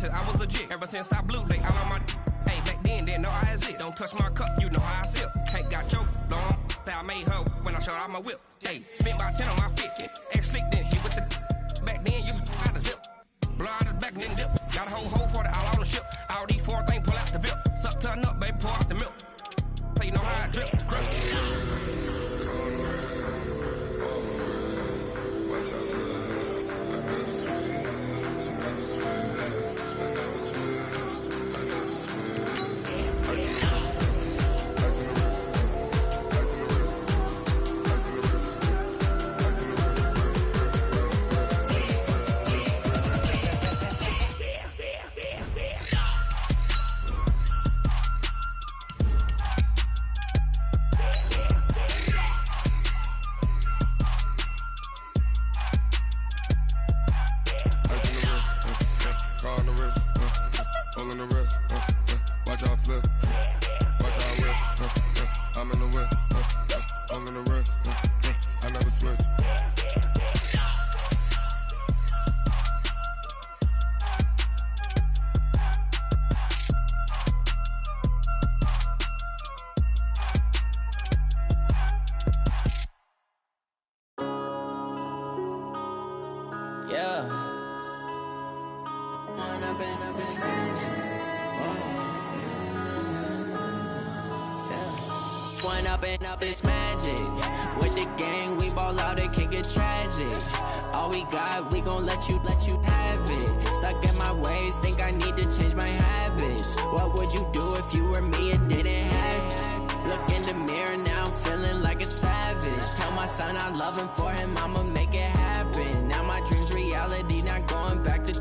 said I was legit. Ever since I blew, they all on my hey, back then, didn't know I exist. Don't touch my cup, you know how I sip. Can't got your long. Say I made her when I showed out my whip. Hey, spent about 10 on my fit. Ex-slick, then hit with the back then, used to out the zip. Blow out his back, then dip. Got a whole party all on the ship. All these four things, pull out the VIP. Suck, turn up, baby, pour out the milk. So you know how I drip. Up it's magic. With the gang, we ball out, it can get tragic. All we got, we gon' let you have it. Stuck in my ways, think I need to change my habits. What would you do if you were me and didn't have it? Look in the mirror, now I'm feeling like a savage. Tell my son I love him, for him I'ma make it happen. Now my dream's reality, not going back to.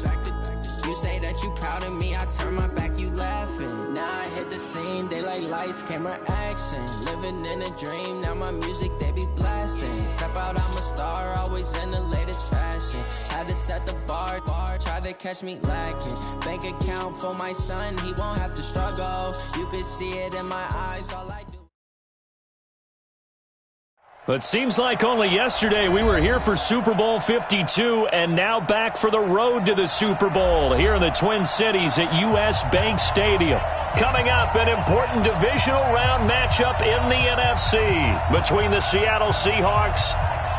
You say that you proud of me, I turn my back, you laughing. Now I hit the scene, they like lights, camera, action. Living in a dream, now my music, they be blasting. Step out, I'm a star, always in the latest fashion. Had to set the bar, try to catch me lacking. Bank account for my son, he won't have to struggle. You can see it in my eyes, all I do. It seems like only yesterday we were here for Super Bowl 52 and now back for the road to the Super Bowl here in the Twin Cities at US Bank Stadium. Coming up, an important divisional round matchup in the NFC between the Seattle Seahawks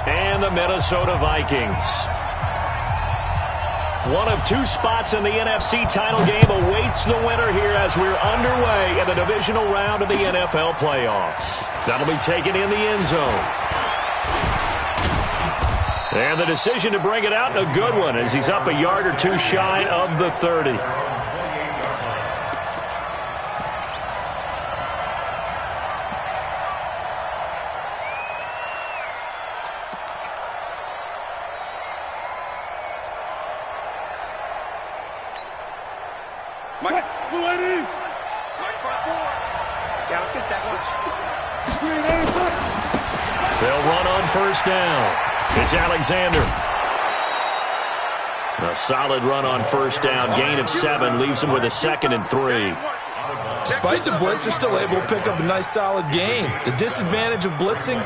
and the Minnesota Vikings. One of two spots in the NFC title game awaits the winner here as we're underway in the divisional round of the NFL playoffs. That'll be taken in the end zone. And the decision to bring it out, a good one, as he's up a yard or two shy of the 30. They'll run on first down. It's Alexander. A solid run on first down. Gain of 7 leaves him with a 2nd and 3. Despite the blitz, they're still able to pick up a nice solid gain. The disadvantage of blitzing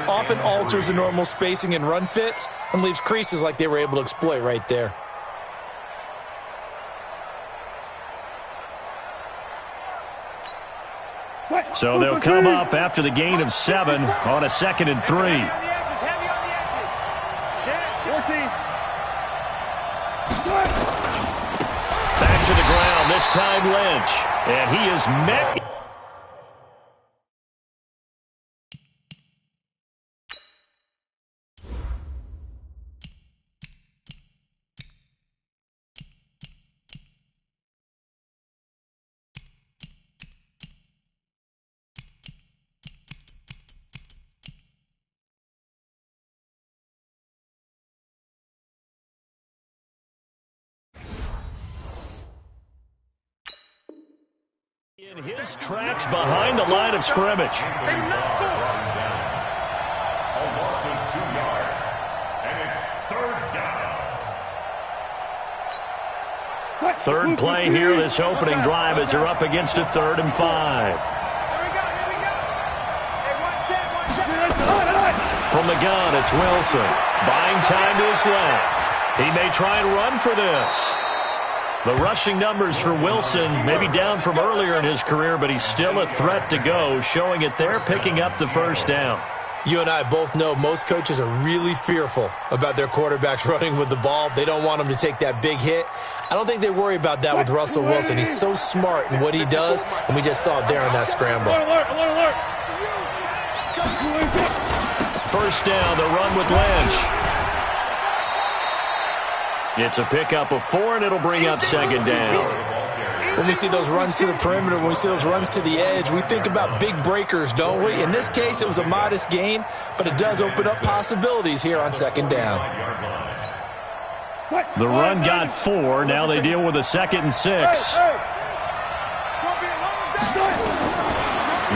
often alters the normal spacing and run fits and leaves creases like they were able to exploit right there. So they'll come up after the gain of 7 on a 2nd and 3. Back to the ground, this time Lynch. And he is met. In his tracks behind the line of scrimmage. A loss of 2 yards, and it's 3rd down. Third play here, this opening drive, as they're up against a 3rd and 5. From the gun, it's Wilson. Buying time to his left. He may try and run for this. The rushing numbers for Wilson, maybe down from earlier in his career, but he's still a threat to go, showing it there, picking up the first down. You and I both know most coaches are really fearful about their quarterbacks running with the ball. They don't want them to take that big hit. I don't think they worry about that with Russell Wilson. He's so smart in what he does, and we just saw it there on that scramble. First down, the run with Lynch. It's a pickup of 4, and it'll bring up second down. When we see those runs to the perimeter, when we see those runs to the edge, we think about big breakers, don't we? In this case, it was a modest gain, but it does open up possibilities here on second down. The run got 4. Now they deal with a 2nd and 6.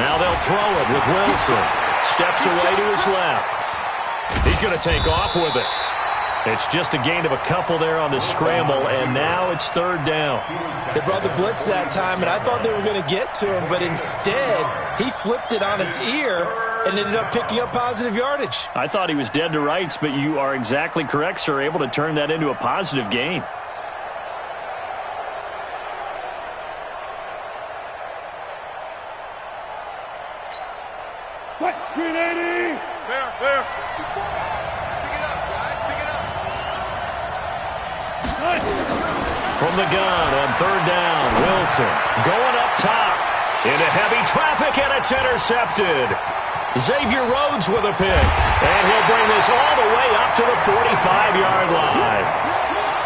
Now they'll throw it with Wilson. Steps away to his left. He's going to take off with it. It's just a gain of a couple there on the scramble, and now it's third down. They brought the blitz that time, and I thought they were going to get to him, but instead he flipped it on its ear and ended up picking up positive yardage. I thought he was dead to rights, but you are exactly correct, sir, able to turn that into a positive gain. Green 80! Fair. From the gun on third down, Wilson going up top into heavy traffic, and it's intercepted. Xavier Rhodes with a pick, and he'll bring this all the way up to the 45-yard line.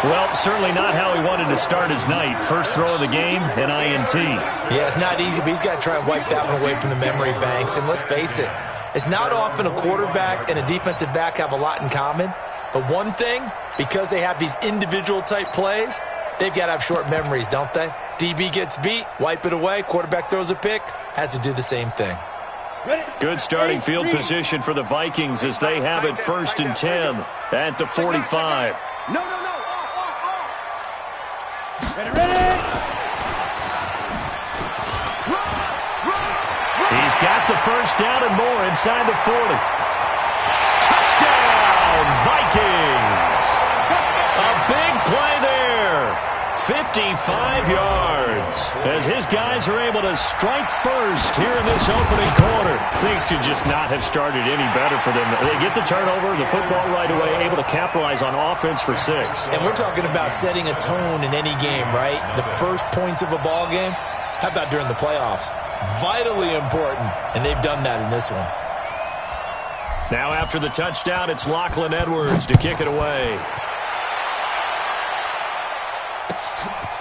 Well, certainly not how he wanted to start his night. First throw of the game, an INT. Yeah, it's not easy, but he's got to try and wipe that one away from the memory banks. And let's face it, it's not often a quarterback and a defensive back have a lot in common. But one thing, because they have these individual type plays, they've got to have short memories, don't they? DB gets beat, wipe it away, quarterback throws a pick, has to do the same thing. Good starting field position for the Vikings as they have it 1st and 10 at the 45. No. Ready. He's got the first down and more inside the 40. Touchdown, Vikings! A big play there. 55 yards as his guys are able to strike first here in this opening quarter. Things could just not have started any better for them. They get the turnover, the football right away, able to capitalize on offense for 6. And we're talking about setting a tone in any game, right? The first points of a ball game. How about during the playoffs? Vitally important, and they've done that in this one. Now after the touchdown, it's Lachlan Edwards to kick it away.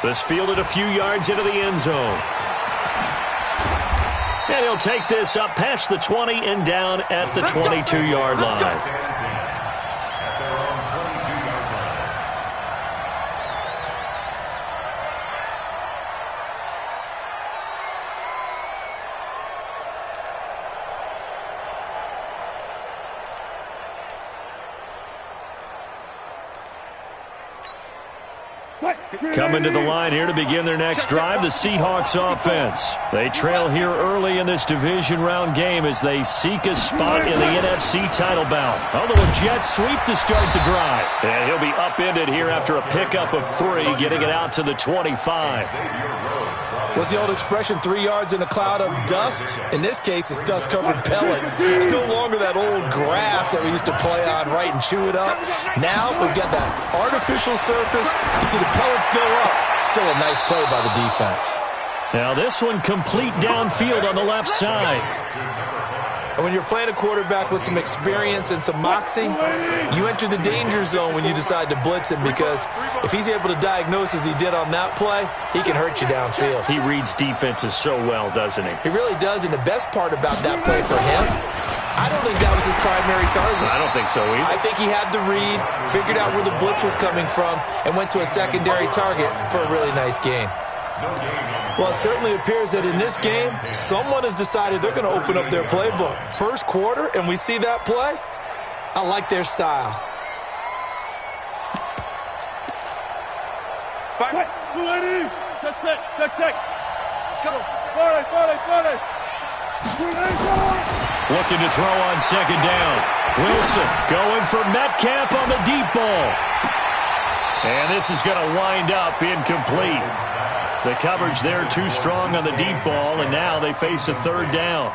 This fielded a few yards into the end zone. And he'll take this up past the 20 and down at the 22-yard line. Coming to the line here to begin their next drive, the Seahawks offense. They trail here early in this division round game as they seek a spot in the NFC title bout. A little jet sweep to start the drive. And he'll be upended here after a pickup of 3, getting it out to the 25. What's the old expression, 3 yards in a cloud of dust? In this case, it's dust-covered pellets. It's no longer that old grass that we used to play on, right, and chew it up. Now we've got that artificial surface. You see the pellets go up. Still a nice play by the defense. Now this one complete downfield on the left side. And when you're playing a quarterback with some experience and some moxie, you enter the danger zone when you decide to blitz him, because if he's able to diagnose as he did on that play, he can hurt you downfield. He reads defenses so well, doesn't he? He really does, and the best part about that play for him, I don't think that was his primary target. I don't think so either. I think he had the read, figured out where the blitz was coming from, and went to a secondary target for a really nice gain. Well, it certainly appears that in this game, someone has decided they're going to open up their playbook. First quarter, and we see that play. I like their style. Check. Let's go. Forty. Looking to throw on second down. Wilson going for Metcalf on the deep ball. And this is going to wind up incomplete. The coverage there too strong on the deep ball, and now they face a third down.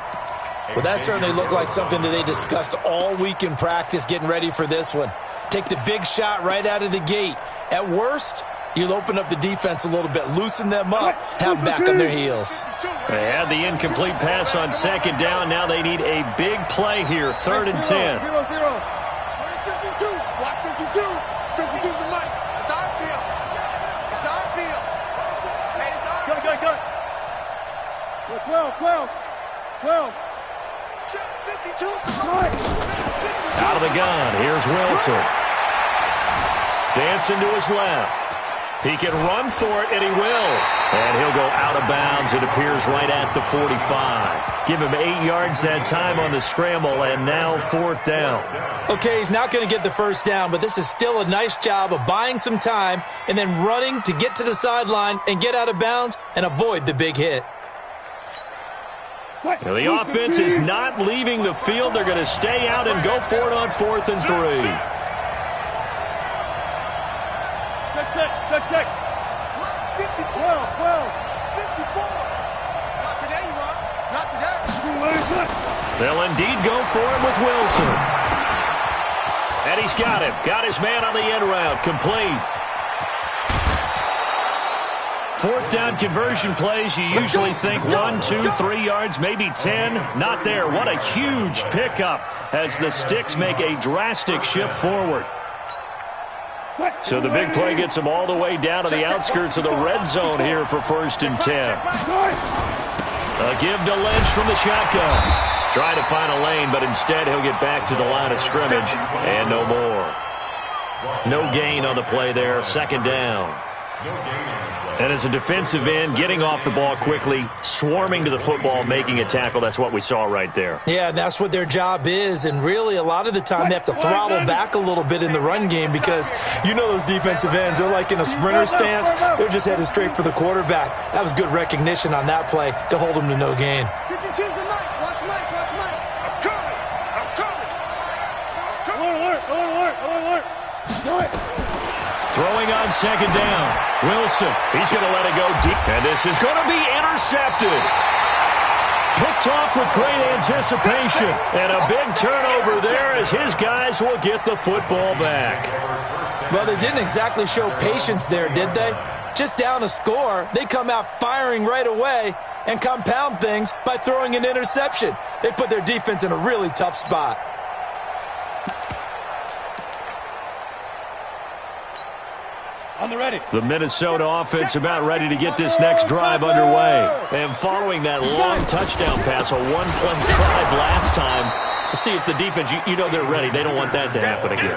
Well, that certainly looked like something that they discussed all week in practice getting ready for this one. Take the big shot right out of the gate. At worst, you'll open up the defense a little bit, loosen them up, have them back on their heels. They had the incomplete pass on second down. Now they need a big play here, 3rd and 10. 52. Block 52. 52's the mic. It's our field. It's our field. Hey, it's our field. Go. 12. 52. Out of the gun, here's Wilson. Dancing to his left. He can run for it, and he will. And he'll go out of bounds, it appears, right at the 45. Give him 8 yards that time on the scramble, and now 4th down. Okay, he's not going to get the first down, but this is still a nice job of buying some time and then running to get to the sideline and get out of bounds and avoid the big hit. Now the offense is not leaving the field. They're going to stay out and go for it on 4th and 3. Check. 50, 12. 54. Not today, you are. Not today. They'll indeed go for it with Wilson. And he's got him. Got his man on the end route. Complete. 4th down conversion plays, you usually think 1, 2, 3 yards, maybe 10. Not there. What a huge pickup as the Sticks make a drastic shift forward. So the big play gets them all the way down to the outskirts of the red zone here for 1st and 10. A give to Lynch from the shotgun. Trying to find a lane, but instead he'll get back to the line of scrimmage and no more. No gain on the play there, 2nd down. And as a defensive end, getting off the ball quickly, swarming to the football, making a tackle, that's what we saw right there. Yeah, that's what their job is, and really a lot of the time they have to throttle back a little bit in the run game because you know those defensive ends, they're like in a sprinter stance. They're just headed straight for the quarterback. That was good recognition on that play to hold them to no gain. 52's the mic. Watch Mike. I'm coming. Alert. Throwing on 2nd down. Wilson, he's going to let it go deep. And this is going to be intercepted. Picked off with great anticipation. And a big turnover there as his guys will get the football back. Well, they didn't exactly show patience there, did they? Just down a score, they come out firing right away and compound things by throwing an interception. They put their defense in a really tough spot. On the ready. The Minnesota offense about ready to get this next drive underway. And following that long touchdown pass, a one-play drive last time, let's see if the defense, you know they're ready. They don't want that to happen again.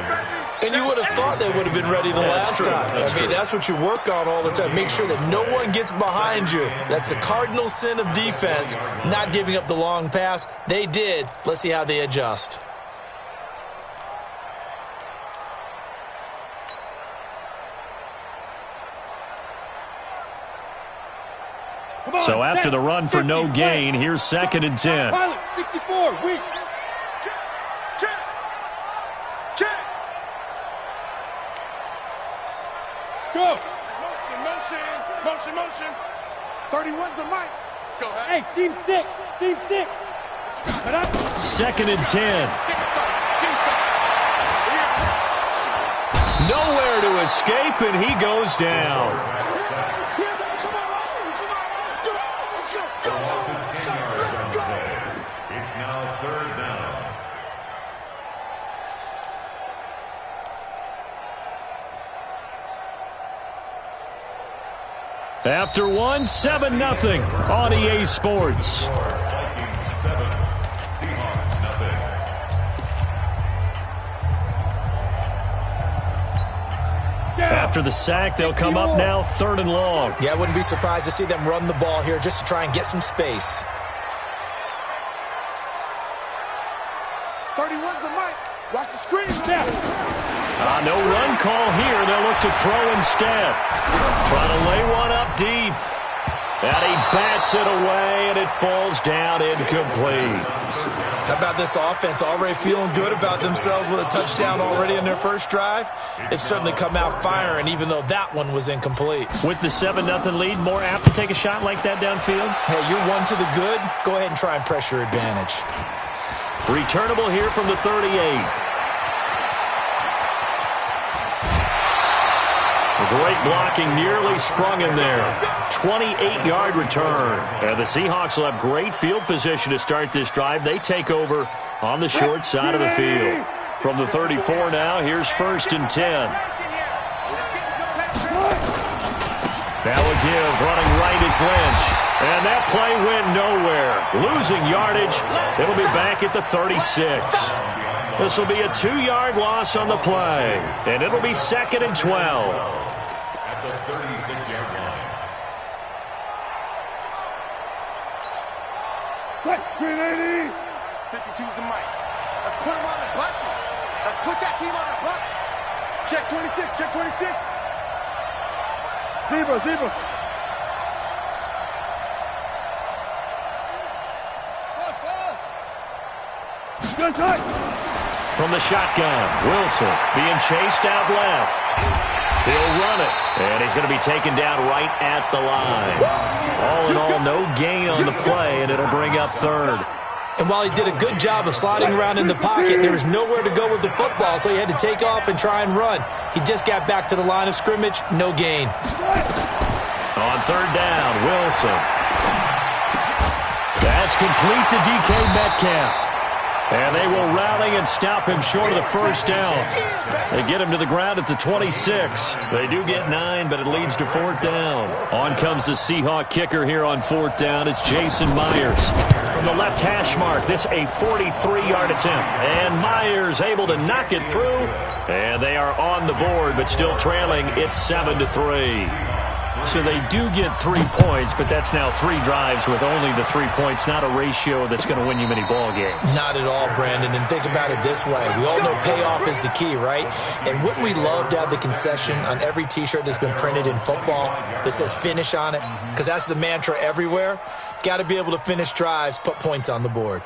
And you would have thought they would have been ready the last time. I mean, that's what you work on all the time. Make sure that no one gets behind you. That's the cardinal sin of defense, not giving up the long pass. They did. Let's see how they adjust. So after the run for no gain, here's 2nd and 10. Pilot, 64, weak. Check. Go. Motion. 31's the mic. Let's go. Hey, seam 6. 2nd and 10. Nowhere to escape, and he goes down. It's now 3rd down. After one, 7-0 on EA Sports. Vikings 7, Seahawks 0. After the sack, they'll come up now 3rd and long. Yeah, I wouldn't be surprised to see them run the ball here just to try and get some space. 31's the mic. Watch the screen. No run call here. They'll look to throw instead. Trying to lay one up deep. And he bats it away, and it falls down incomplete. How about this offense already feeling good about themselves with a touchdown already in their first drive? They've certainly come out firing, even though that one was incomplete. With the 7-0 lead, more apt to take a shot like that downfield? Hey, you're one to the good. Go ahead and try and press your advantage. Returnable here from the 38. Great blocking, nearly sprung in there. 28-yard return. And the Seahawks will have great field position to start this drive. They take over on the short side of the field. From the 34 now, here's 1st and 10. Now a give, running right is Lynch. And that play went nowhere. Losing yardage. It'll be back at the 36. This will be a 2-yard loss on the play. And it'll be 2nd and 12. At the 36-yard line. Quick, 52's the mic. Let's put him on the buses. Let's put that team on the bus. Check 26, check 26. Zebra. Good time. From the shotgun, Wilson being chased out left. He'll run it, and he's going to be taken down right at the line. All in all, no gain on the play, and it'll bring up 3rd. And while he did a good job of sliding around in the pocket, there was nowhere to go with the football, so he had to take off and try and run. He just got back to the line of scrimmage, no gain. On 3rd down, Wilson. That's complete to DK Metcalf. And they will rally and stop him short of the 1st down. They get him to the ground at the 26. They do get 9, but it leads to 4th down. On comes the Seahawk kicker here on 4th down. It's Jason Myers. From the left hash mark, this a 43-yard attempt. And Myers able to knock it through. And they are on the board, but still trailing. It's 7-3. So they do get 3 points, but that's now 3 drives with only the 3 points, not a ratio that's going to win you many ball games. Not at all, Brandon. And think about it this way. We all know payoff is the key, right? And wouldn't we love to have the concession on every T-shirt that's been printed in football that says finish on it? Because that's the mantra everywhere. Got to be able to finish drives, put points on the board.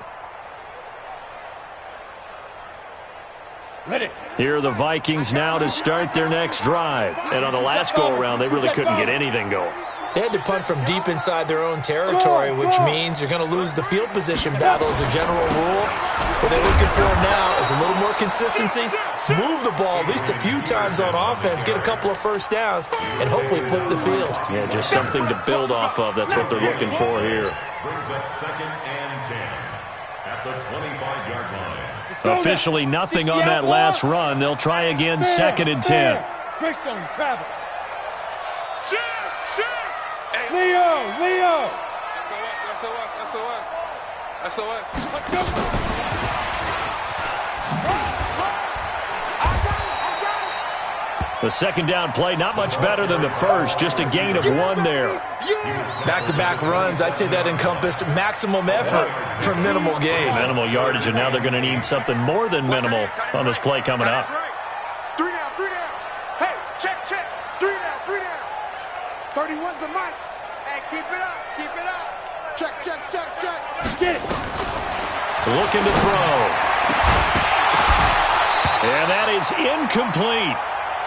Ready. Here are the Vikings now to start their next drive. And on the last go-around, they really couldn't get anything going. They had to punt from deep inside their own territory, which means you're going to lose the field position battle as a general rule. What they're looking for now is a little more consistency, move the ball at least a few times on offense, get a couple of 1st downs, and hopefully flip the field. Yeah, just something to build off of. That's what they're looking for here. Brings up 2nd and 10 at the 25-yard line. Officially nothing on that last run. They'll try again, 2nd and 10. Brickstone, travel. Shoot! Leo! SOS. The 2nd down play, not much better than the first, just a gain of 1 there. Back-to-back runs, I'd say that encompassed maximum effort for minimal gain. Minimal yardage, and now they're going to need something more than minimal on this play coming up. 3 down. Hey, check. 3 down. 31's the mic. Hey, keep it up. Check. Get it. Looking to throw. And that is incomplete.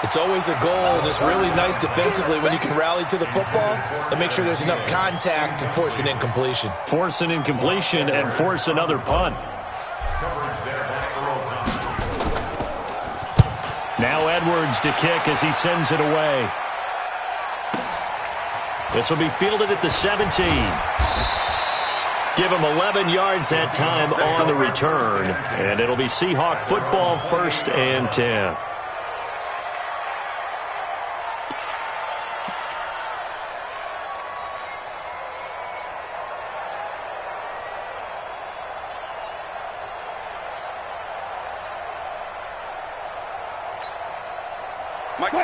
It's always a goal, and it's really nice defensively when you can rally to the football and make sure there's enough contact to force an incompletion. Force an incompletion and force another punt. Now Edwards to kick as he sends it away. This will be fielded at the 17. Give him 11 yards that time on the return. And it'll be Seahawk football, 1st and 10.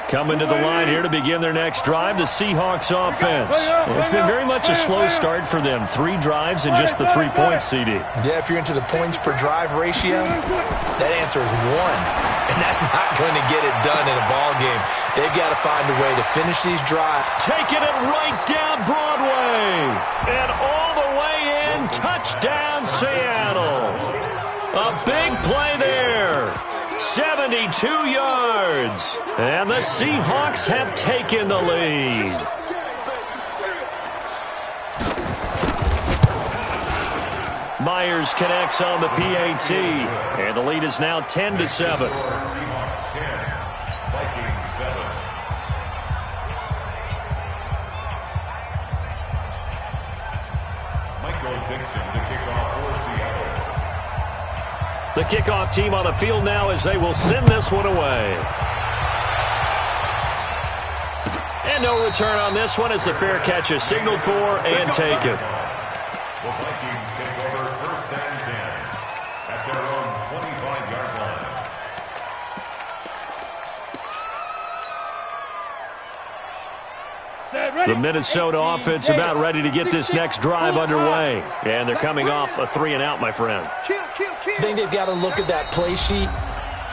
Coming to the line here to begin their next drive, the Seahawks offense. It's been very much a slow start for them. 3 drives and just the 3 points, CD. Yeah, if you're into the points per drive ratio, that answer is 1. And that's not going to get it done in a ball game. They've got to find a way to finish these drives. Taking it right down Broadway. And all the way in Touchdown, Seattle. A big play there. 72 yards. And the Seahawks have taken the lead. Myers connects on the PAT. And the lead is now 10-7. The kickoff team on the field now as they will send this one away. And no return on this one as the fair catch is signaled for and taken. The Vikings take over first and 10 at their own 25-yard line. The Minnesota offense about ready to get this next drive underway. And they're coming off a 3-and-out, my friend. I think they've got to look at that play sheet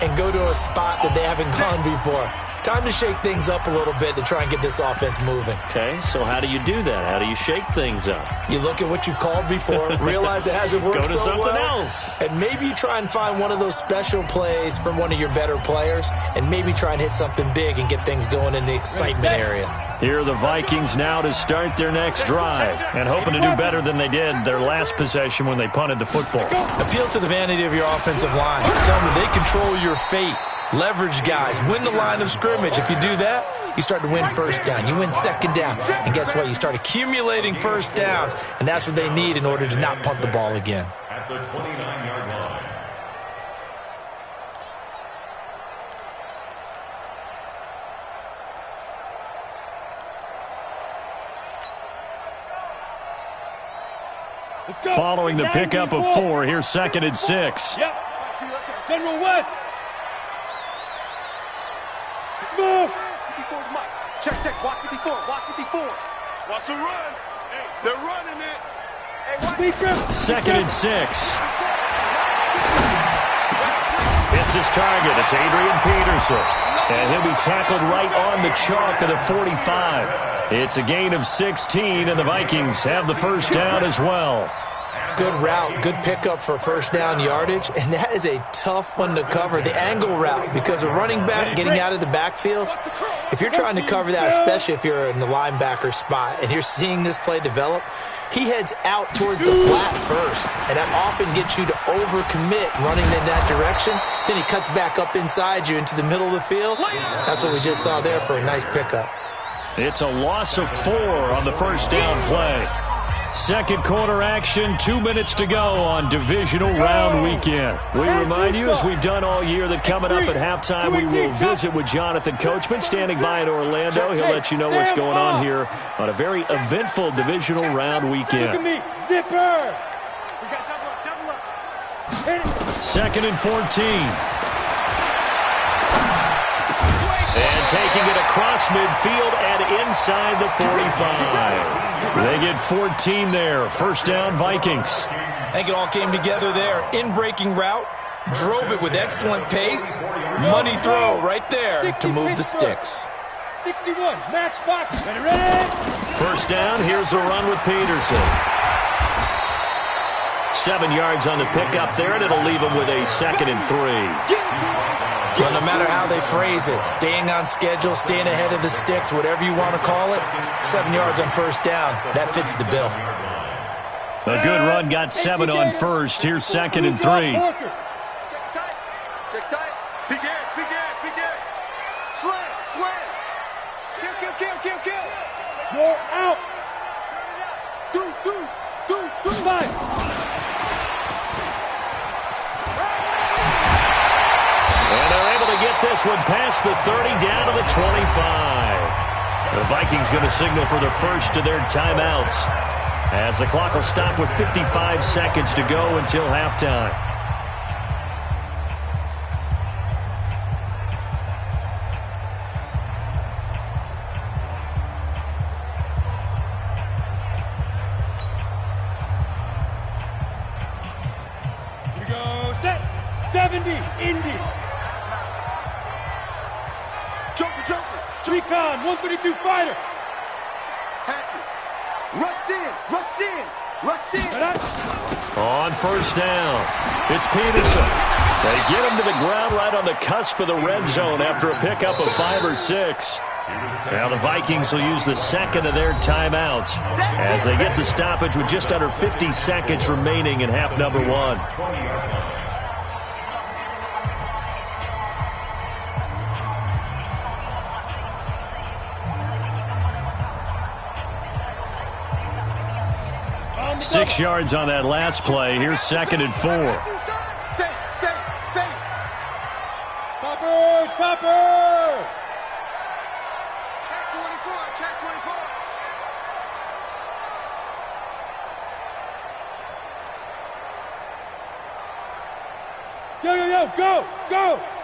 and go to a spot that they haven't gone before. Time to shake things up a little bit to try and get this offense moving. Okay, so how do you do that? How do you shake things up? You look at what you've called before, realize it hasn't worked Go to so something well, else. and maybe you try and find one of those special plays from one of your better players, and maybe try and hit something big and get things going in the excitement area. Here are the Vikings now to start their next drive and hoping to do better than they did their last possession when they punted the football. Appeal to the vanity of your offensive line. Tell them they control your fate. Leverage guys. Win the line of scrimmage. If you do that, you start to win first down. You win second down. And guess what? You start accumulating first downs, and that's what they need in order to not punt the ball again. At the 29-yard line. Following the pickup of 4, here's 2nd and 6. Yep. General West. Smooth. 54's Mike. Check, check. Watch 54. Watch 54. Watch the run. Hey, they're running it. Hey, 2nd and 6. It's his target. It's Adrian Peterson. And he'll be tackled right on the chalk of the 45. It's a gain of 16, and the Vikings have the first down as well. Good route, good pickup for first down yardage, and that is a tough one to cover, the angle route, because a running back getting out of the backfield, if you're trying to cover that, especially if you're in the linebacker spot and you're seeing this play develop, he heads out towards the flat first, and that often gets you to overcommit running in that direction. Then he cuts back up inside you into the middle of the field. That's what we just saw there for a nice pickup. It's a loss of 4 on the first down play. Second quarter action, 2 minutes to go on divisional round weekend. We remind you, as we've done all year, that coming up at halftime, we will visit with Jonathan Coachman standing by in Orlando. He'll let you know what's going on here on a very eventful divisional round weekend. Zipper. 2nd and 14. And taking it across midfield and inside the 45. They get 14 there. First down, Vikings. I think it all came together there. In-breaking route, drove it with excellent pace. Money throw right there to move the sticks. 61, matchbox. Ready? First down, here's a run with Peterson. 7 yards on the pickup there, and it'll leave him with a 2nd and 3. Well, no matter how they phrase it, staying on schedule, staying ahead of the sticks, whatever you want to call it, 7 yards on first down, that fits the bill. A good run, got 7 on first. Here's 2nd and 3. Check tight. Begin. Slam. Kill. You're out. Deuce. 5. And they're able to get this one past the 30 down to the 25. The Vikings going to signal for the first of their timeouts as the clock will stop with 55 seconds to go until halftime. Here we go. Set. 70. Indy. Joker. Recon, 132 fighter. Hatchet. Rush in. Rush in. On first down, it's Peterson. They get him to the ground right on the cusp of the red zone after a pickup of 5 or 6. Now the Vikings will use the second of their timeouts as they get the stoppage with just under 50 seconds remaining in half number 1. Six yards on that last play. Here's 2nd and 4. Safe. Topper. Check 24. Yo, go.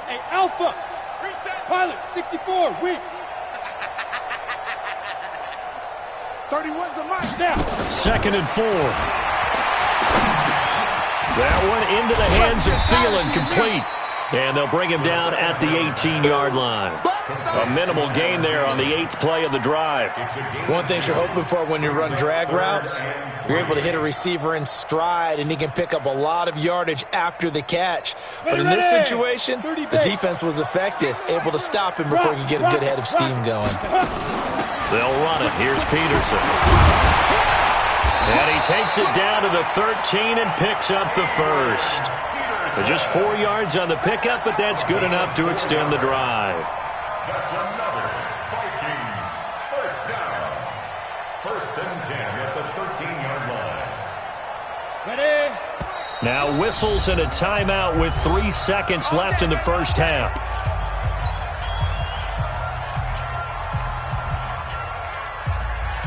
Hey, Alpha. Reset. Pilot, 64, weak. 31's the mark now. 2nd and 4. That one into the hands of Thielen, complete. And they'll bring him down at the 18-yard line. A minimal gain there on the 8th play of the drive. One thing you're hoping for when you run drag routes, you're able to hit a receiver in stride, and he can pick up a lot of yardage after the catch. But in this situation, the defense was effective, able to stop him before he could get a good head of steam going. They'll run it. Here's Peterson. And he takes it down to the 13 and picks up the first. Just 4 yards on the pickup, but that's good enough to extend the drive. That's another Vikings first down. 1st and 10 at the 13-yard line. Ready? Now whistles and a timeout with 3 seconds left in the first half.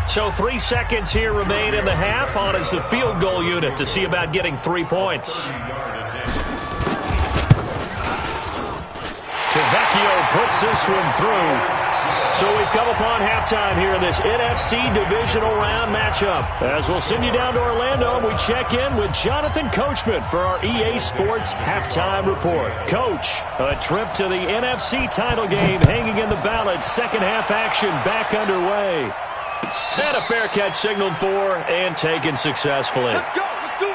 So 3 seconds here remain in the half. On is the field goal unit to see about getting 3 points. Tavecchio puts this one through. So we've come upon halftime here in this NFC Divisional Round matchup. As we'll send you down to Orlando, we check in with Jonathan Coachman for our EA Sports Halftime Report. Coach, a trip to the NFC title game hanging in the balance. Second half action back underway. And a fair catch signaled for and taken successfully. Let's go. Let's do it.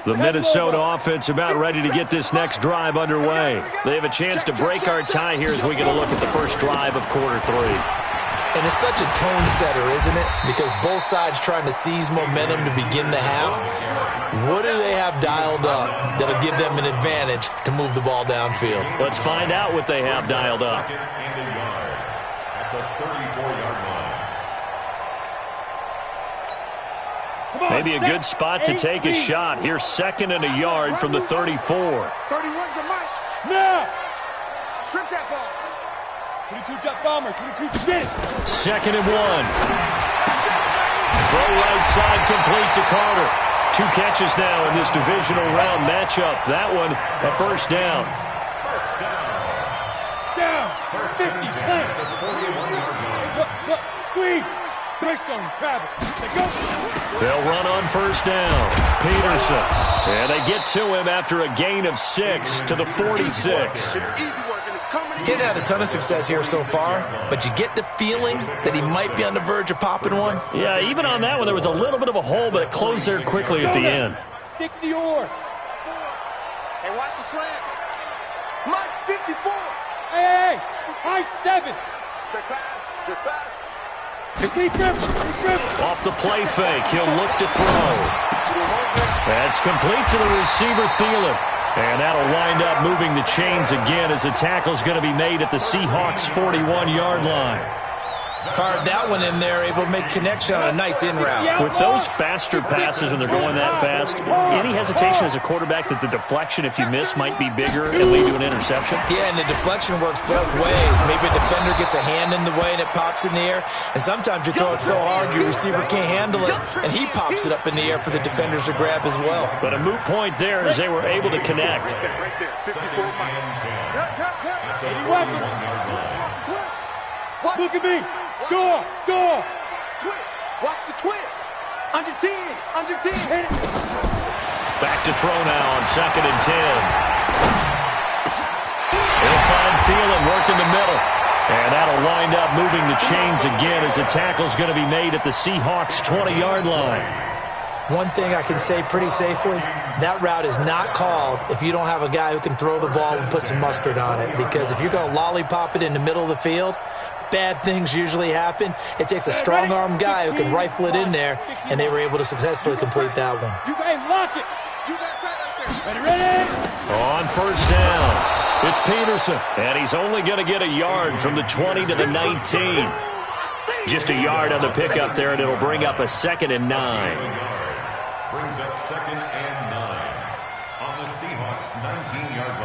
The Minnesota offense about ready to get this next drive underway. They have a chance to break our tie here as we get a look at the first drive of quarter 3. And it's such a tone setter, isn't it? Because both sides trying to seize momentum to begin the half. What do they have dialed up that'll give them an advantage to move the ball downfield? Let's find out what they have dialed up. At the 34-yard line. Maybe a good spot to take a shot. Here's 2nd and a yard from the 34. 31's the mic. Now. Strip that ball. 22 jet bomber. 22 spin. 2nd and 1. Throw right side complete to Carter. 2 catches now in this divisional round matchup. That one a first down. Down. 50. Plant. Squeeze. Greystone. Travis. They'll run on first down. Peterson. And they get to him after a gain of 6 to the 46. Didn't have a ton of success here so far, but you get the feeling that he might be on the verge of popping one. Yeah, even on that one, there was a little bit of a hole, but it closed there quickly at the end. 60 or. Hey, watch the slant. Mike's 54. Hey, high 7. Check pass. Off the play fake, he'll look to throw. That's complete to the receiver, Thielen. And that'll wind up moving the chains again as the tackle's going to be made at the Seahawks' 41-yard line. Fired that one in there, able to make connection on a nice in route. With those faster passes and they're going that fast, any hesitation as a quarterback that the deflection, if you miss, might be bigger and lead to an interception? Yeah, and the deflection works both ways. Maybe a defender gets a hand in the way and it pops in the air. And sometimes you throw it so hard your receiver can't handle it, and he pops it up in the air for the defenders to grab as well. But a moot point there as they were able to connect. Look at me. Go. Watch the twist. Under 10. Hit it. Back to throw now on 2nd and 10. He'll find Thielen work in the middle. And that'll wind up moving the chains again as the tackle's going to be made at the Seahawks' 20-yard line. One thing I can say pretty safely, that route is not called if you don't have a guy who can throw the ball and put some mustard on it. Because if you're going to lollipop it in the middle of the field, bad things usually happen. It takes a strong-arm guy who can rifle it in there, and they were able to successfully complete that one. You guys lock it. You got right there. Ready? On 1st down, it's Peterson. And he's only going to get a yard from the 20 to the 19. Just a yard on the pickup there, and it'll bring up a 2nd and 9. Brings up 2nd and 9 on the Seahawks' 19-yard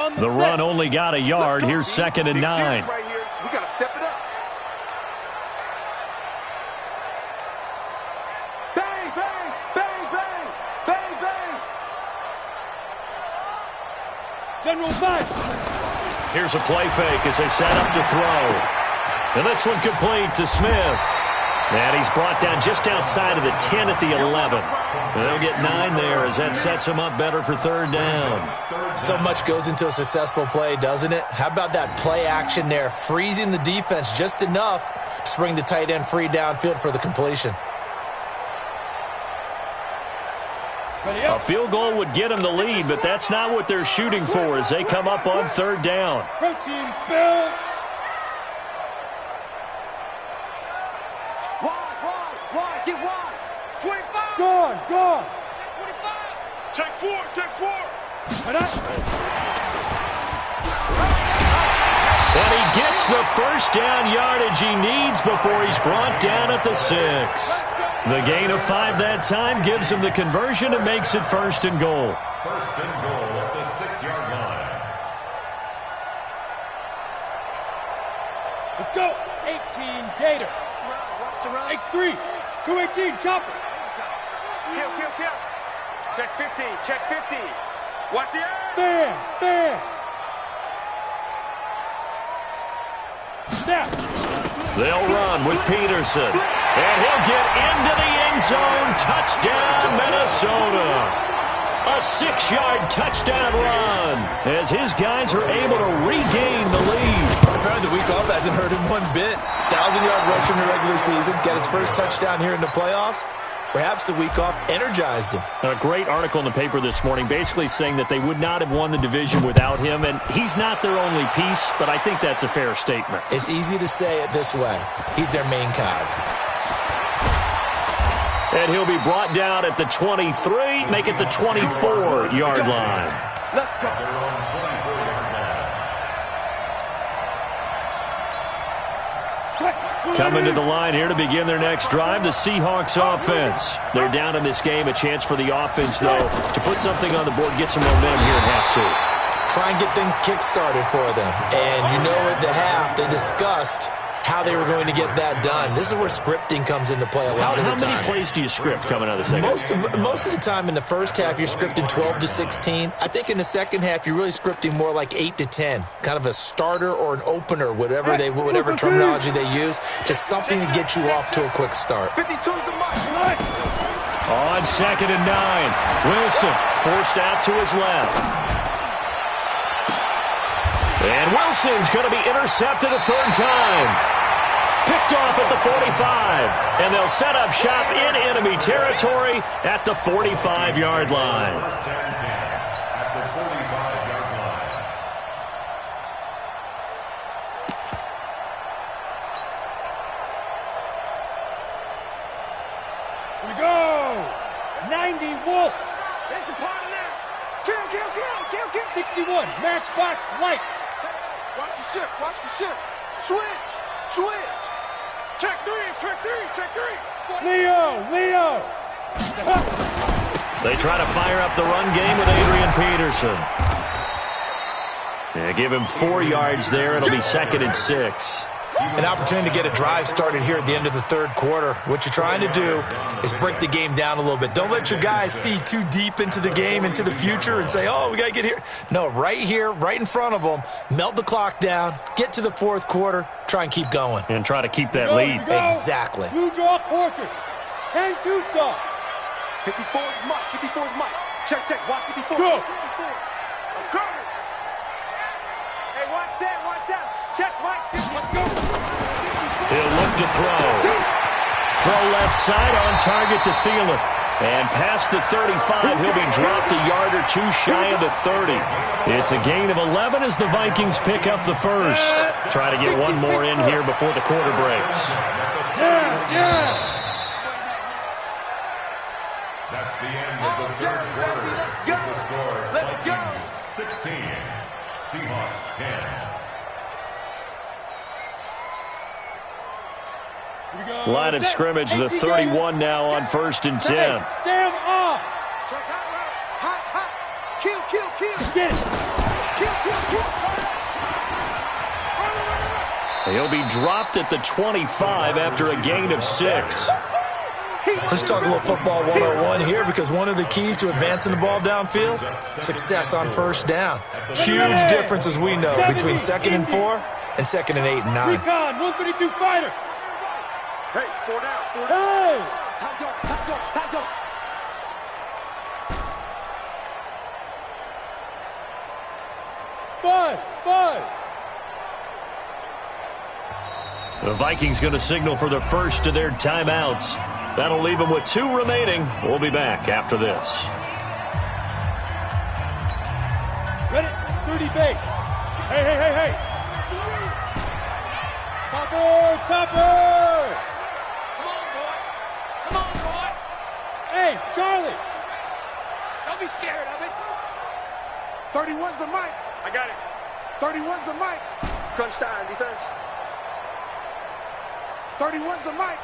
line. The run only got a yard. Here's 2nd and 9. Right here. We got to step it up. Bang, bang, bang, bang, bang, bang. General Vice. Here's a play fake as they set up to throw. And this one complete to Smith. And he's brought down just outside of the 10 at the 11. And they'll get 9 there as that sets him up better for 3rd down. So much goes into a successful play, doesn't it? How about that play action there, freezing the defense just enough to bring the tight end free downfield for the completion. A field goal would get them the lead, but that's not what they're shooting for as they come up on 3rd down. Protein spill. Wide, get wide. 25. Gone. Check 4. And he gets the 1st down yardage he needs before he's brought down at the 6. The gain of 5 that time gives him the conversion and makes it 1st and goal. 1st and goal at the 6-yard line. Let's go. 18 Gator. X3. 218 chopper. Kill. Check 50. Watch the end. Bam. Snap. They'll run with Peterson. And he'll get into the end zone. Touchdown, Minnesota. A 6-yard touchdown run as his guys are able to regain the lead. Apparently the week off hasn't hurt him one bit. 1,000-yard rush in the regular season. Get his first touchdown here in the playoffs. Perhaps the week off energized him. A great article in the paper this morning basically saying that they would not have won the division without him, and he's not their only piece, but I think that's a fair statement. It's easy to say it this way. He's their main cog. And he'll be brought down at the 23, make it the 24-yard line. Let's go. Coming to the line here to begin their next drive, the Seahawks offense. They're down in this game. A chance for the offense, though, to put something on the board, get some momentum here at half 2. Try and get things kick-started for them. And you know at the half, they discussed how they were going to get that done. This is where scripting comes into play a lot of the time. How many plays do you script coming out of the second? Most of the time in the first half, you're scripting 12 to 16. I think in the second half, you're really scripting more like 8 to 10. Kind of a starter or an opener, whatever terminology they use. Just something to get you off to a quick start. 52's the mark. On 2nd and 9, Wilson forced out to his left. And Wilson's going to be intercepted a 3rd time. Picked off at the 45. And they'll set up shop in enemy territory at the 45-yard line. At the 45-yard line. Here we go. 90 Wolf. There's a party now. Kill. 61 Matchbox Lights. Watch the ship. Switch. Check 3. Leo. They try to fire up the run game with Adrian Peterson. They give him 4 yards there. It'll be 2nd and 6. An opportunity to get a drive started here at the end of the 3rd quarter. What you're trying to do is break the game down a little bit. Don't let your guys see too deep into the game, into the future, and say, oh, we got to get here. No, right here, right in front of them, melt the clock down, get to the 4th quarter, try and keep going. And try to keep that lead. Exactly. Blue Draw Corkers. 10 Tucson. 54 is Mike. 54 is Mike. Check, check. Watch 54. Go. I'm coming. Hey, watch that. Watch that. Check, Mike. Let's go. He'll look to throw. Throw left side on target to Thielen. And past the 35, he'll be dropped a yard or two shy of the 30. It's a gain of 11 as the Vikings pick up the first. Try to get one more in here before the quarter breaks. That's the end of the third quarter. With the score, Vikings 16, Seahawks 10. Line of scrimmage, the 31 now on 1st and 10. Sam off. Check hot. Hot. Kill. Get it. Kill. He'll be dropped at the 25 after a gain of 6. Let's talk a little football 101 here, because one of the keys to advancing the ball downfield, success on first down. Huge difference, as we know, between 2nd and 4 and 2nd and 8 and 9. Recon, 132 fighter. Hey, 4 down. Hey! Top dog. Buzz. The Vikings going to signal for the first of their timeouts. That'll leave them with 2 remaining. We'll be back after this. Ready? 30 base. Hey. Topper. Come on, boy. Hey, Charlie. Don't be scared of it. 31's the mic. I got it. 31's the mic. Crunch time, defense. 31's the mic.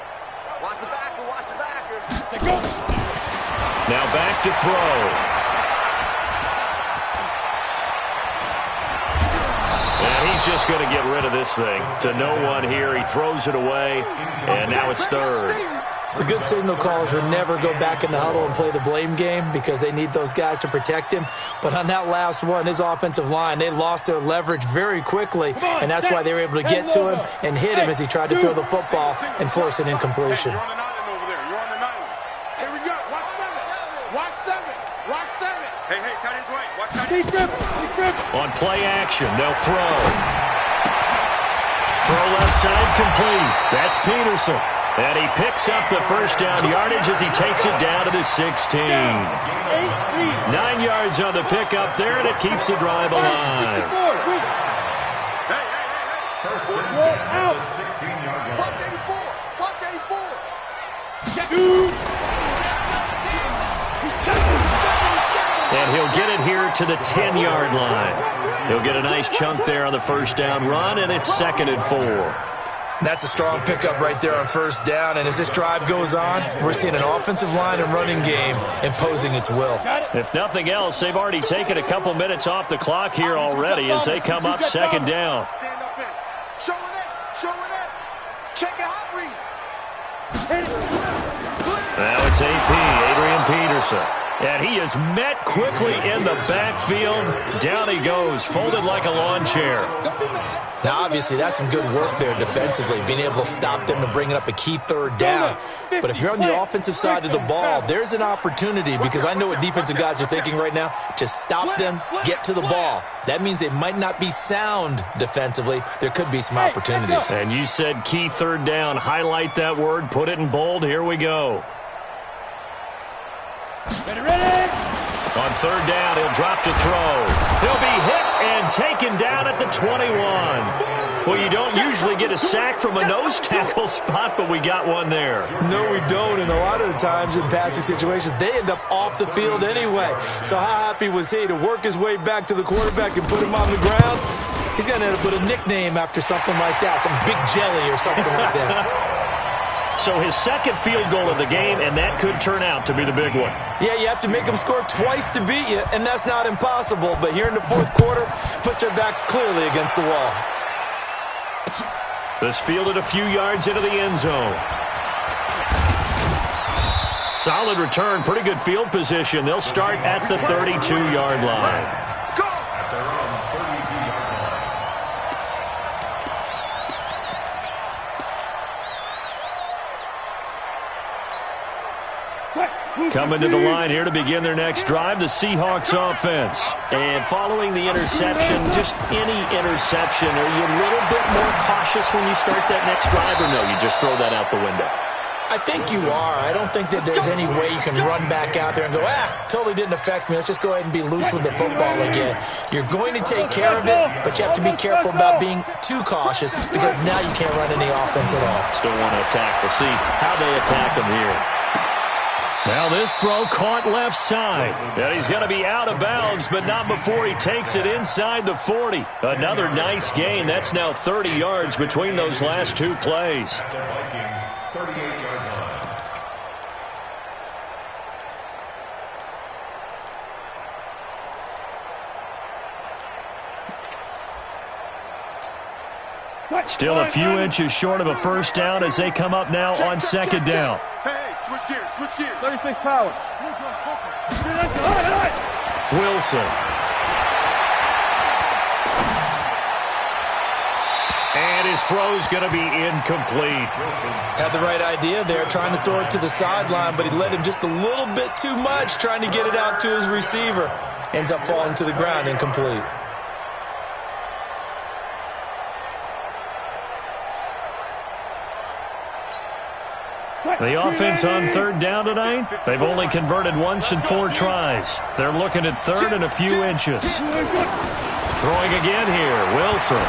Watch the backer. Say go. Now back to throw. And he's just going to get rid of this thing. To no one here. He throws it away. And now it's 3rd. The good signal callers would never go back in the huddle and play the blame game, because they need those guys to protect him. But on that last one, his offensive line, they lost their leverage very quickly, and that's why they were able to get to him and hit him as he tried to throw the football and force an incompletion. You're on the island over there. You're on the island. Here we go. Watch 7. Hey, tight end's right. Watch tight end. Keep gripping. On play action, they'll throw. Throw left side complete. That's Peterson. And he picks up the first down yardage as he takes it down to the 16. 9 yards on the pickup there, and it keeps the drive alive. Hey. First and 10 at the 16-yard line. Watch 84. And he'll get it here to the 10-yard line. He'll get a nice chunk there on the first down run, and it's 2nd and 4. That's a strong pickup right there on first down. And as this drive goes on, we're seeing an offensive line and running game imposing its will. If nothing else, they've already taken a couple minutes off the clock here already as they come up 2nd down. Stand up in. Show it. Check the hot read. Now it's AP, Adrian Peterson. And he is met quickly in the backfield. Down he goes, folded like a lawn chair. Now, obviously, that's some good work there defensively, being able to stop them and bring up a key 3rd down. But if you're on the offensive side of the ball, there's an opportunity, because I know what defensive guys are thinking right now. Just stop them, get to the ball. That means they might not be sound defensively. There could be some opportunities. And you said key 3rd down. Highlight that word, put it in bold. Here we go. Ready? On 3rd down, he'll drop to throw. He'll be hit and taken down at the 21. Well, you don't usually get a sack from a nose tackle spot, but we got one there. No, we don't, and a lot of the times in passing situations, they end up off the field anyway. So how happy was he to work his way back to the quarterback and put him on the ground? He's going to end up with a nickname after something like that, some Big Jelly or something like that. So his 2nd field goal of the game, and that could turn out to be the big one. Yeah, you have to make them score twice to beat you, and that's not impossible. But here in the 4th quarter, puts their backs clearly against the wall. This fielded a few yards into the end zone. Solid return, pretty good field position. They'll start at the 32-yard line. At their own 32-yard line. Coming to the line here to begin their next drive, the Seahawks offense. And following the interception, just any interception, are you a little bit more cautious when you start that next drive, or no, you just throw that out the window? I think you are. I don't think that there's any way you can run back out there and go, totally didn't affect me. Let's just go ahead and be loose with the football again. You're going to take care of it, but you have to be careful about being too cautious because now you can't run any offense at all. Still want to attack. We'll see how they attack them here. Now this throw caught left side. And he's going to be out of bounds, but not before he takes it inside the 40. Another nice gain. That's now 30 yards between those last two plays. 38-yard line. Still a few inches short of a first down as they come up now on second down. Hey, switch gears, switch gears. 36 power. Wilson. And his throw's going to be incomplete. Had the right idea there, trying to throw it to the sideline, but he led him just a little bit too much, trying to get it out to his receiver. Ends up falling to the ground, incomplete. The offense on third down tonight, they've only converted once in 4 tries. They're looking at third and a few inches. Throwing again here, Wilson.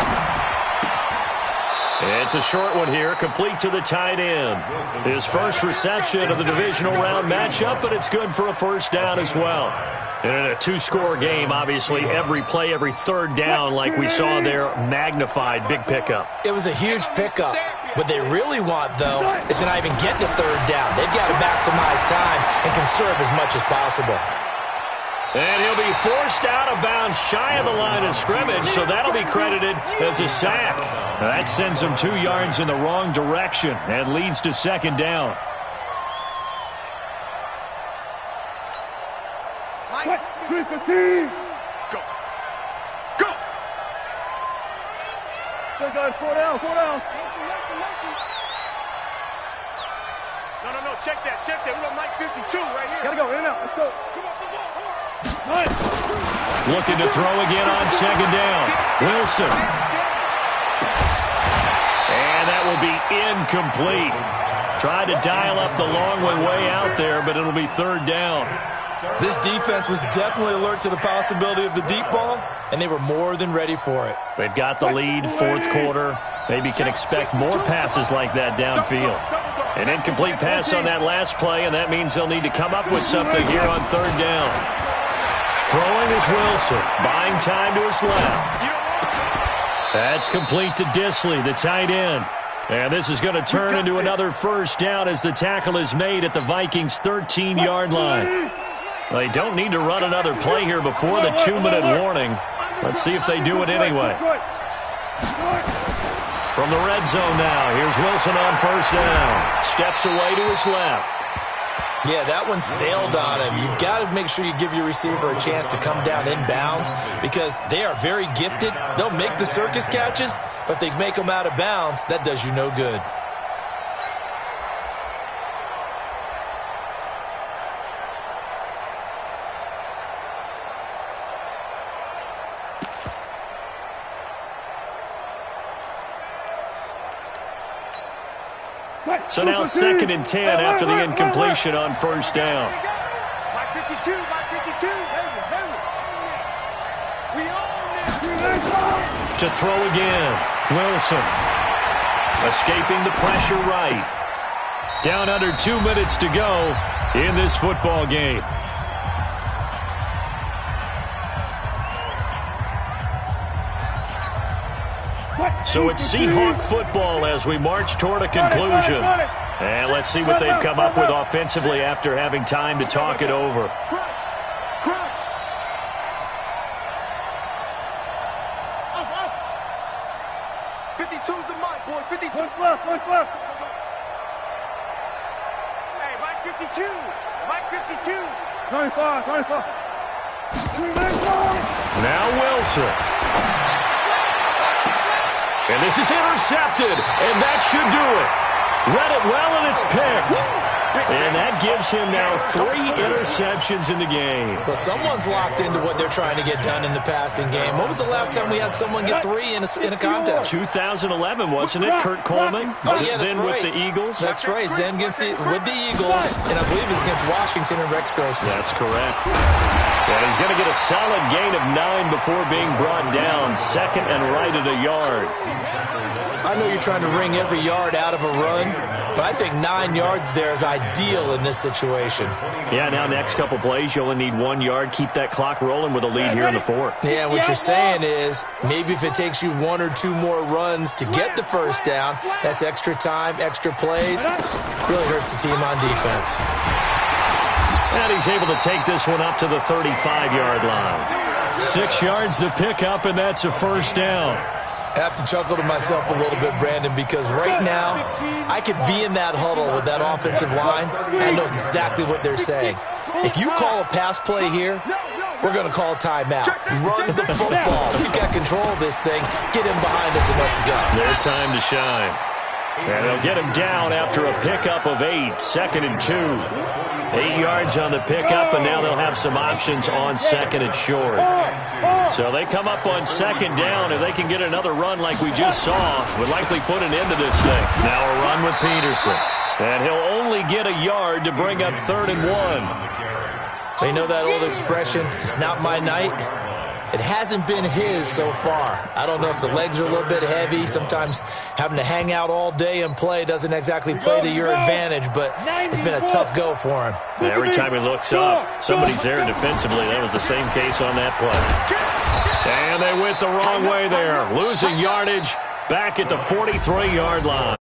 It's a short one here, complete to the tight end. His first reception of the divisional round matchup, but it's good for a first down as well. And in a 2-score game, obviously, every play, every third down, like we saw there, magnified, big pickup. It was a huge pickup. What they really want, though, is to not even get to third down. They've got to maximize time and conserve as much as possible. And he'll be forced out of bounds shy of the line of scrimmage, so that'll be credited as a sack. That sends him 2 yards in the wrong direction and leads to second down. Mike, 315. Go. Go. Good guys, 4 down, 4 down. No, check that. We got Mike 52 right here. Gotta go, in and out, let's go. Looking to throw again on second down. Wilson. And that will be incomplete. Tried to dial up the long way out there, but it'll be third down. This defense was definitely alert to the possibility of the deep ball, and they were more than ready for it. They've got the lead, fourth quarter. Maybe can expect more passes like that downfield. An incomplete pass on that last play, and that means they'll need to come up with something here on third down. Throwing is Wilson, buying time to his left. That's complete to Disley, the tight end. And this is going to turn into another first down as the tackle is made at the Vikings' 13-yard line. They don't need to run another play here before the 2-minute warning. Let's see if they do it anyway. From the red zone now, here's Wilson on first down. Steps away to his left. Yeah, that one sailed on him. You've got to make sure you give your receiver a chance to come down inbounds because they are very gifted. They'll make the circus catches, but if they make them out of bounds, that does you no good. So now 2nd and 10 after the incompletion on first down. Mike 52, Mike 52. We own it. To throw again, Wilson. Escaping the pressure right. Down under 2 minutes to go in this football game. So it's Seahawk football as we march toward a conclusion. And let's see what they've come up with offensively after having time to talk it over. Crunch. 52's the mic, boy. 52. One left. Hey, Mike 52. Mike 52. 95. Now Wilson. And this is intercepted, and that should do it. Read it well, and it's picked. And that gives him now 3 interceptions in the game. Well, someone's locked into what they're trying to get done in the passing game. When was the last time we had someone get 3 in a contest? 2011, wasn't it? Kurt Coleman. Oh, yeah, that's then right. with the Eagles. That's right. Then with the Eagles, and I believe it's against Washington and Rex Grossman. That's correct. Well, he's going to get a solid gain of 9 before being brought down. Second and right at a yard. I know you're trying to wring every yard out of a run, but I think 9 yards there is ideal in this situation. Yeah, now next couple plays, you only need 1 yard. Keep that clock rolling with a lead here in the 4th. Yeah, what you're saying is maybe if it takes you 1 or 2 more runs to get the first down, that's extra time, extra plays. Really hurts the team on defense. And he's able to take this one up to the 35-yard line. 6 yards to pick up, and that's a first down. I have to chuckle to myself a little bit, Brandon, because right now I could be in that huddle with that offensive line, and I know exactly what they're saying. If you call a pass play here, we're going to call a timeout. Run the football. We've got control of this thing. Get him behind us and let's go. Their time to shine. And they'll get him down after a pickup of 8, 2nd and 2. 8 yards on the pickup, and now they'll have some options on 2nd and short. So they come up on 2nd down. If they can get another run like we just saw, would likely put an end to this thing. Now a run with Peterson. And he'll only get a yard to bring up 3rd and 1. You know that old expression, it's not my night? It hasn't been his so far. I don't know if the legs are a little bit heavy. Sometimes having to hang out all day and play doesn't exactly play to your advantage, but it's been a tough go for him. Every time he looks up, somebody's there defensively. That was the same case on that play. And they went the wrong way there, losing yardage back at the 43-yard line.